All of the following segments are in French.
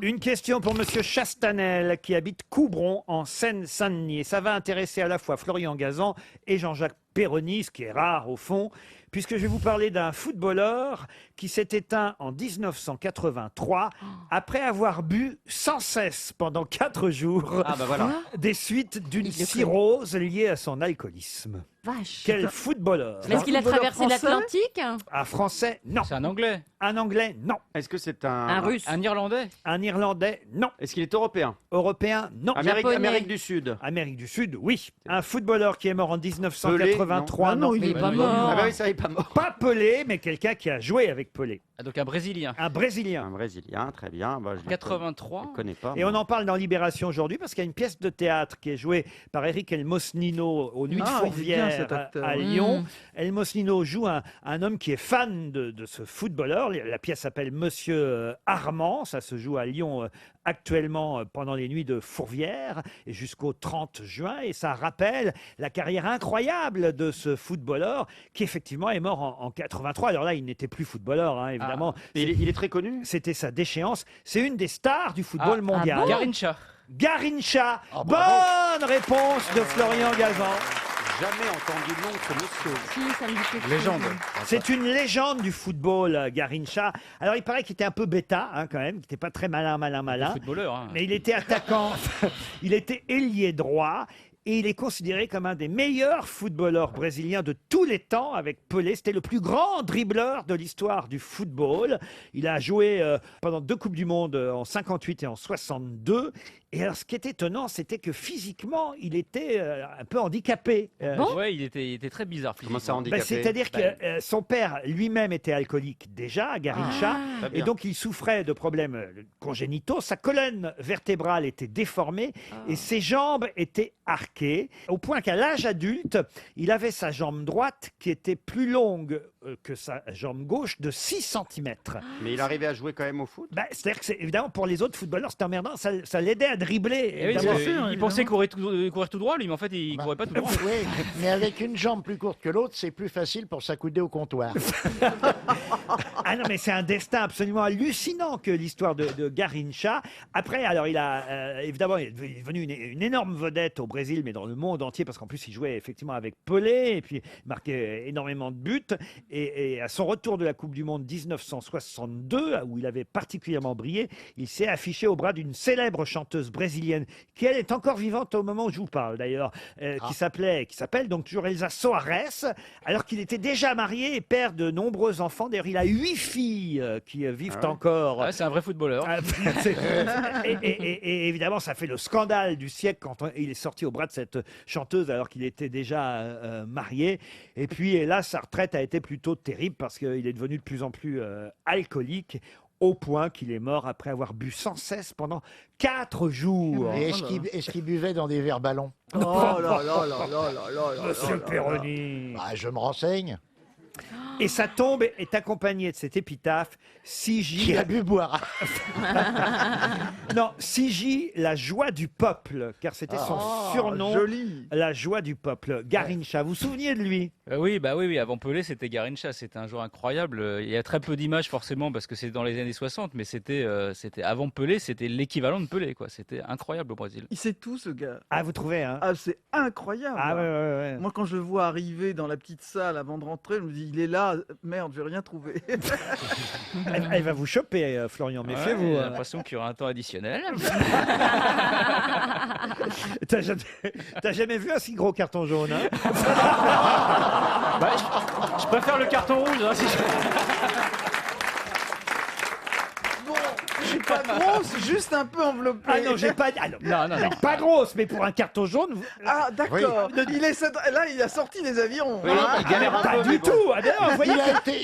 Une question pour Monsieur Chastanel qui habite Coubron en Seine-Saint-Denis. Et ça va intéresser à la fois Florian Gazan et Jean-Jacques Perroni, ce qui est rare au fond, puisque je vais vous parler d'un footballeur qui s'est éteint en 1983 après avoir bu sans cesse pendant 4 jours des suites d'une cirrhose liée à son alcoolisme. Vache. Quel footballeur! Mais est-ce qu'il a traversé l'Atlantique? Un Français, non. C'est un Anglais. Un Anglais, non. Est-ce que c'est Un Russe? Un Irlandais. Un Irlandais, non. Est-ce qu'il est européen? Européen, non. Japonais. Amérique du Sud. Amérique du Sud, oui. Un footballeur qui est mort en 1983, Pelé, non. Il est pas mort. Ah bah oui, ça il est pas mort. Pas Pelé, mais quelqu'un qui a joué avec Pelé. Ah, donc un Brésilien. Un Brésilien. Un Brésilien, très bien. Bah, je le 83. connais pas. Et on en parle dans Libération aujourd'hui parce qu'il y a une pièce de théâtre qui est jouée par Eric Elmosnino aux Nuits de Fourvière à Lyon. Elmosnino joue un homme qui est fan de ce footballeur. La pièce s'appelle Monsieur Armand. Ça se joue à Lyon actuellement pendant les Nuits de Fourvière et jusqu'au 30 juin. Et ça rappelle la carrière incroyable de ce footballeur qui effectivement est mort en 83. Alors là, il n'était plus footballeur, hein, évidemment. Et il est très connu. C'était sa déchéance. C'est une des stars du football mondial. bon Garincha. Garincha. bravo. Bonne réponse de Florian Gazan. Jamais entendu le nom de ce monsieur. Si, ça me dit quelque chose. Légende. C'est une légende du football, Garincha. Alors, il paraît qu'il était un peu bêta, hein, quand même, qu'il n'était pas très malin. Footballeur. Hein. Mais il était attaquant, il était ailier droit. Et il est considéré comme un des meilleurs footballeurs brésiliens de tous les temps avec Pelé. C'était le plus grand dribbleur de l'histoire du football. Il a joué pendant 2 Coupes du Monde en 58 et en 62. Et alors, ce qui est étonnant, c'était que physiquement, il était un peu handicapé. Ouais, il était très bizarre. Comment ça Ben, handicapé? c'est-à-dire que son père lui-même était alcoolique déjà, Garincha, Très et bien. donc il souffrait de problèmes congénitaux. Sa colonne vertébrale était déformée et ses jambes étaient arquées, au point qu'à l'âge adulte, il avait sa jambe droite qui était plus longue que sa jambe gauche de 6 cm. Mais il arrivait à jouer quand même au foot? C'est-à-dire que évidemment pour les autres footballeurs, c'était emmerdant, ça l'aidait à dribbler. Eh oui, évidemment. parce que il pensait courir tout droit, lui, mais en fait, il courait pas tout droit. Oui, mais avec une jambe plus courte que l'autre, c'est plus facile pour s'accouder au comptoir. Ah non, mais c'est un destin absolument hallucinant que l'histoire de Garincha. Après, alors il a évidemment, il est devenu une énorme vedette au Brésil, mais dans le monde entier, parce qu'en plus il jouait effectivement avec Pelé, et puis il marquait énormément de buts. Et à son retour de la Coupe du Monde 1962, où il avait particulièrement brillé, il s'est affiché au bras d'une célèbre chanteuse brésilienne, qui elle est encore vivante au moment où je vous parle d'ailleurs, qui s'appelle donc toujours Elsa Soares, alors qu'il était déjà marié et père de nombreux enfants. D'ailleurs, il a 8 filles qui vivent encore. Ah, c'est un vrai footballeur. Ah, et évidemment, ça fait le scandale du siècle quand il est sorti au bras de cette chanteuse alors qu'il était déjà marié. Et puis, hélas, sa retraite a été plutôt terrible parce qu'il est devenu de plus en plus alcoolique, au point qu'il est mort après avoir bu sans cesse pendant 4 jours. Et est-ce qu'il buvait dans des verres ballons? Oh là là là là là là, Monsieur Perroni. Bah, je me renseigne. Et sa tombe est accompagnée de cette épitaphe: Sigi. Qui a bu boire? Non, Sigi, la joie du peuple, car c'était son surnom. Joli. La joie du peuple. Garincha, vous vous souveniez de lui? Oui, oui. Avant Pelé, c'était Garincha. C'était un joueur incroyable. Il y a très peu d'images, forcément, parce que c'est dans les années 60, mais c'était avant Pelé, c'était l'équivalent de Pelé, quoi. C'était incroyable au Brésil. Il sait tout, ce gars. Ah, vous trouvez, hein? Ah, c'est incroyable. Ah, ouais. Moi, quand je le vois arriver dans la petite salle avant de rentrer, je me dis, il est là. Merde, je vais rien trouver. Elle va vous choper, Florian, méfiez-vous. J'ai l'impression qu'il y aura un temps additionnel. T'as jamais vu un si gros carton jaune, hein? Je préfère le carton rouge. Hein, Bon, je suis pas grosse, juste un peu enveloppée. Ah non, j'ai pas dit. Non. Pas grosse, mais pour un carton jaune. Ah, d'accord. Là, il a sorti des avions. Oui, hein. il galère un Pas peu, du mais bon. tout. Ah, d'ailleurs, vous voyez,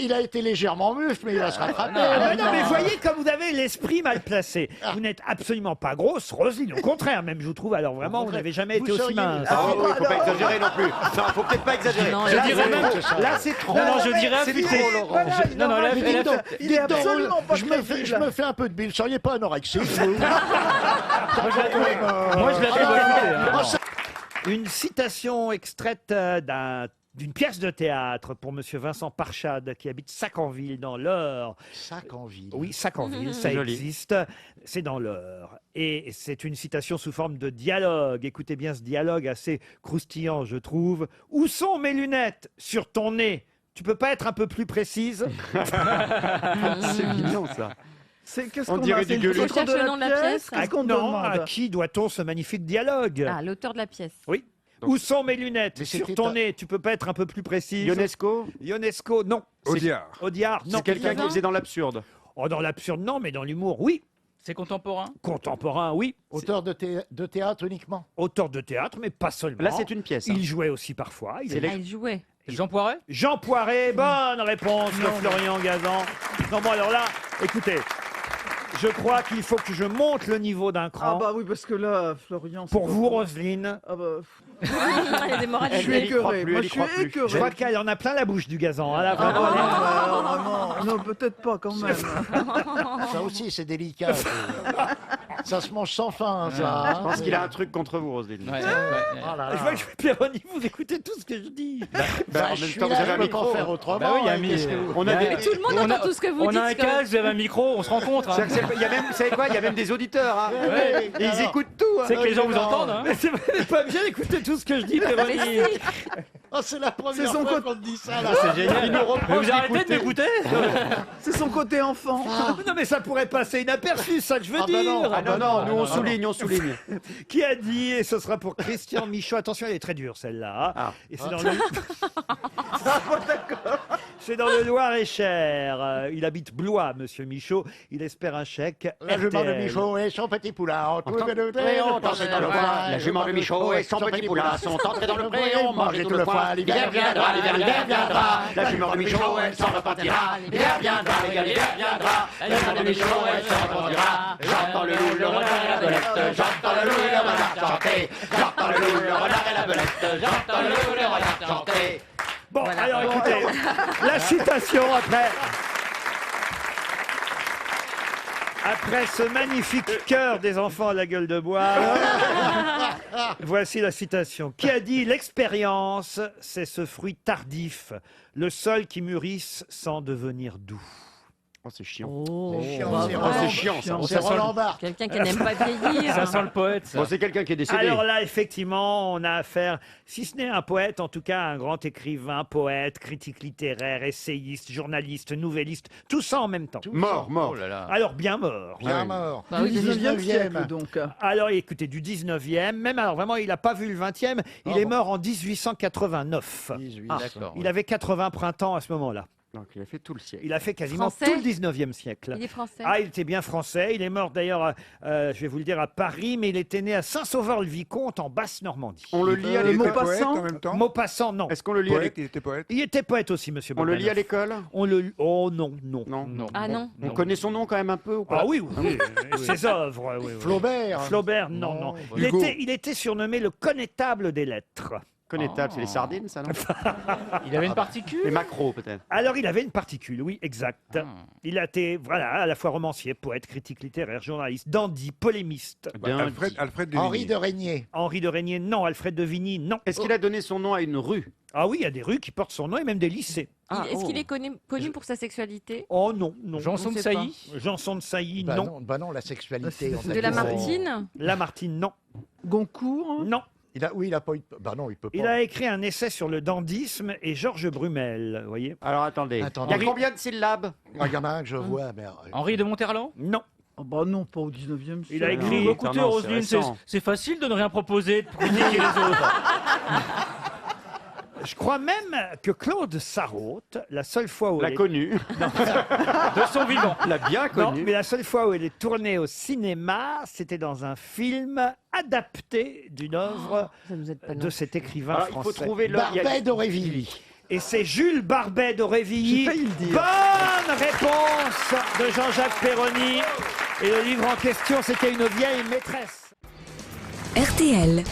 Il a été légèrement mufle, mais il va se rattraper. non, mais voyez comme vous avez l'esprit mal placé. Vous n'êtes absolument pas grosse, Roselyne. Au contraire, même, je vous trouve. Alors vraiment, vous n'avez jamais été aussi mince. Ah oui, faut pas exagérer non plus. Non, faut peut-être pas exagérer. Non, Je là, dirais même. Là, c'est trop. Non, je dirais C'est affûté. trop, Laurent. Non, non, il elle a est fait- il est absolument pas je crédible. me fais un peu de bile. Seriez pas anorexique, vous? Moi, je l'avais Une citation extraite d'un d'une pièce de théâtre pour Monsieur Vincent Parchad qui habite Sacanville dans l'Eure. Sacanville. Oui, Sacanville, ça Joli. existe. C'est dans l'Eure. Et c'est une citation sous forme de dialogue. Écoutez bien ce dialogue assez croustillant, je trouve. Où sont mes lunettes? Sur ton nez. Tu peux pas être un peu plus précise? C'est mignon ça. Qu'est-ce On qu'on dirait a? C'est du le gueuleau. titre On cherche le nom de la pièce. Qu'est-ce qu'on Non, à demande? qui doit-on ce magnifique dialogue? Ah, l'auteur de la pièce. Oui. Donc- Où sont mes lunettes? Mais Sur c'était ton un- nez. Tu peux pas être un peu plus précise? Ionesco, Ionesco, non. Audiard. Audiard, non. c'est quelqu'un qui faisait dans l'absurde. Oh, dans l'absurde, non, mais dans l'humour, oui. C'est contemporain? Contemporain, oui. Auteur de théâtre uniquement. Auteur de théâtre, mais pas seulement. Là, c'est une pièce. hein. Il jouait aussi parfois. Il C'est est- Ah, il jouait. Jean Poiret? Jean Poiret, bonne réponse de Florian Gazan. Non, bon, alors là, écoutez, je crois qu'il faut que je monte le niveau d'un Ah cran. bah oui, parce que là, Florian... c'est Pour pas vous, possible. Roselyne, Ah bah... Il y a des Je moralités. suis Elle y croit écœuré. plus, Moi, elle y je suis croit plus. écœuré. je crois qu'elle en a plein la bouche du gazan. Hein, là, Ah vraiment, non, là. bah, vraiment. Non, peut-être pas quand même. Ça aussi, c'est délicat. Ça se mange sans fin, ça. Je hein. pense qu'il a un truc contre vous, Roselyne. Ouais. Oh là là. Je vois que Péroni, vous écoutez tout ce que je dis. Bah, en même je suis temps, vous là, avez un je peux pas micro. faire autrement. Bah oui, il y a hein, mis- qu'est-ce que vous- On a Mais des- Tout le monde entend tout ce que vous On dites. a un quand même. casque, vous avez un micro, on se rencontre. hein. C'est-à-dire que il y a même, vous savez quoi, il y a même des auditeurs. Hein. Ouais. Et ils écoutent tout. hein. C'est que les gens vous entendent. Hein. Mais c'est vrai, pas bien écouter tout ce que je dis, Péroni. Oh, c'est la première C'est son fois côté- qu'on te dit ça, là. C'est génial. Ils nous reprochent Mais vous arrêtez de d'écouter. m'écouter? C'est son côté enfant. Non, mais ça pourrait passer inaperçu, ça que je veux Ah bah dire. non, Ah non, non, nous on souligne, on souligne. Qui a dit, et ce sera pour Christian Michaud, attention, elle est très dure celle-là. Ah. Et c'est dans le... C'est dans le Loir-et-Cher. Il habite Blois, monsieur Michaud. Il espère un chèque. La jument de RTL. Michaud et son petit poulain ont tous Entend- les deux on dansait dans le foin. La jument de Michaud et son petit poulain sont entrés dans le pré, on mangeait tout le foin. L'hiver viendra, l'hiver viendra. La jument de Michaud, elle s'en repentira. L'hiver viendra, l'hiver viendra. La jument de Michaud, elle s'en repentira. J'entends le loup, le renard et la belette. J'entends le loup, le renard chanter. J'entends le loup, le renard et la belette. J'entends le loup, le renard chanter. Bon, alors écoutez, la citation après. Après ce magnifique chœur des enfants à la gueule de bois, voici la citation. Qui a dit l'expérience, c'est ce fruit tardif, le sol qui mûrisse sans devenir doux. Oh, c'est chiant. Oh, chiant, bah, c'est Oh, voilà. c'est chiant ça. C'est Roland Barthes. Quelqu'un qui n'aime pas vieillir. Ça sent le poète. Ça. Bon, c'est quelqu'un qui est décédé. Alors là, effectivement, on a affaire, si ce n'est un poète, en tout cas un grand écrivain, poète, critique littéraire, essayiste, journaliste, nouvelliste, tout ça en même temps. Mort, mort. Oh là là. Alors bien mort. Bien oui. mort. Bah Du oui, 19e 19e. siècle, donc. Alors écoutez, du 19e, même alors vraiment, il n'a pas vu le 20e, il Ah est bon. mort en 1889. 18. D'accord. Il avait 80 printemps à ce moment-là. Donc il a fait tout le siècle. Il a fait quasiment Français tout le 19e siècle. Il est français. Ah, il était bien français. Il est mort d'ailleurs, je vais vous le dire, à Paris, mais il était né à Saint-Sauveur-le-Vicomte, en Basse-Normandie. On le lit à Le Il mot était l'école. poète passant. en même temps. Maupassant, non. Est-ce qu'on le lit à Poète, l'école? il était poète. Il était poète aussi, monsieur On le lit à Bogdanov. l'école? On le... Oh non, non. Non. Non. Ah non. On connaît son nom quand même un peu ou pas? Ah oui, oui, ses œuvres. Oui, oui. Flaubert. Flaubert, non, non. Il Hugo. était, il était surnommé le connétable des lettres. Connétable, c'est les sardines, ça, non? Il avait une particule? Les macros, peut-être. Alors, il avait une particule, oui, exact. Ah. Il a été, voilà, à la fois romancier, poète, critique littéraire, journaliste, dandy, polémiste. Bien Alfred dit. de Henri Vigny. de Régnier. Henri de Régnier, non. Alfred de Vigny, non. Est-ce qu'il a donné son nom à une rue? Ah oui, il y a des rues qui portent son nom et même des lycées. Est-ce qu'il est connu pour sa sexualité? Oh non, non. Janson On de sait Sailly? Janson de Sailly, Bah non. Bah non, la sexualité. en fait, De la c'est- Martine? Lamartine, non. Goncourt. Non. Oui, il a pas eu. Bah non, il peut pas. Il a écrit un essai sur le dandysme et Georges Brumel, vous voyez. Alors attendez. Attendez. Il y a combien de syllabes? Ah, il y en a un que je vois, mais. Henri de Monterland? Non. Oh, bah non, pas au 19e siècle. Il a écrit- Bah, écoutez, non, c'est Roselyne, c'est récent. c'est facile de ne rien proposer, de critiquer les autres. Je crois même que Claude Sarraute, la seule fois où L'a elle est... connu. De son vivant. L'a bien Non, connu. mais la seule fois où elle est tournée au cinéma, c'était dans un film adapté d'une œuvre Ça nous aide pas, de non. cet écrivain Alors, il faut français. trouver le. il y a- Barbet d'Aurevilly. Et c'est Jules Barbet d'Aurevilly. J'ai failli le dire. Bonne réponse de Jean-Jacques Perroni. Et le livre en question, c'était Une vieille maîtresse. RTL.